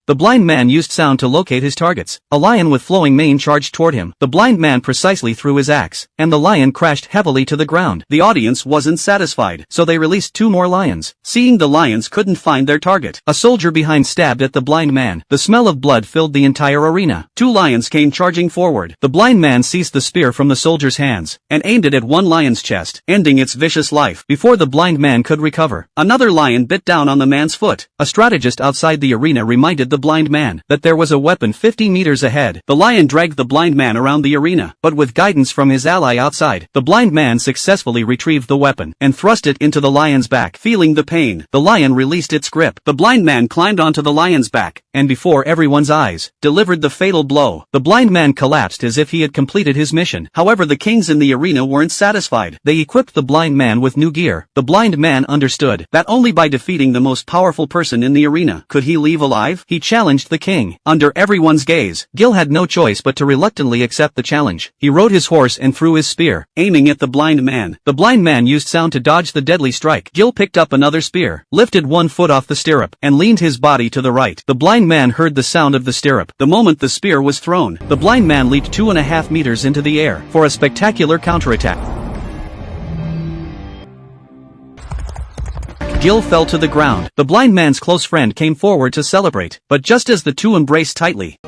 The blind man used sound to locate his targets. A lion with flowing mane charged toward him. The blind man precisely threw his axe, and the lion crashed heavily to the ground. The audience wasn't satisfied, so they released 2 more lions. Seeing the lions couldn't find their target, a soldier behind stabbed at the blind man. The smell of blood filled the entire arena. 2 lions came charging forward. The blind man seized the spear from the soldier's hands, and aimed it at one lion's chest, ending its vicious life. Before the blind man could recover, another lion bit down on the man's foot. A strategist outside the arena reminded the blind man that there was a weapon 50 meters ahead. The lion dragged the blind man around the arena, but with guidance from his ally outside, the blind man successfully retrieved the weapon and thrust it into the lion's back. Feeling the pain, the lion released its grip. The blind man climbed onto the lion's back, and before everyone's eyes, delivered the fatal blow. The blind man collapsed as if he had completed his mission. However, the kings in the arena weren't satisfied. They equipped the blind man with new gear. The blind man understood that only by defeating the most powerful person in the arena could he leave alive. He challenged the king. Under everyone's gaze, Gil had no choice but to reluctantly accept the challenge. He rode his horse and threw his spear, aiming at the blind man. The blind man used sound to dodge the deadly strike. Gil picked up another spear, lifted one foot off the stirrup, and leaned his body to the right. The blind man heard the sound of the stirrup. The moment the spear was thrown, the blind man leaped 2.5 meters into the air for a spectacular counterattack. Gil fell to the ground. The blind man's close friend came forward to celebrate, but just as the two embraced tightly,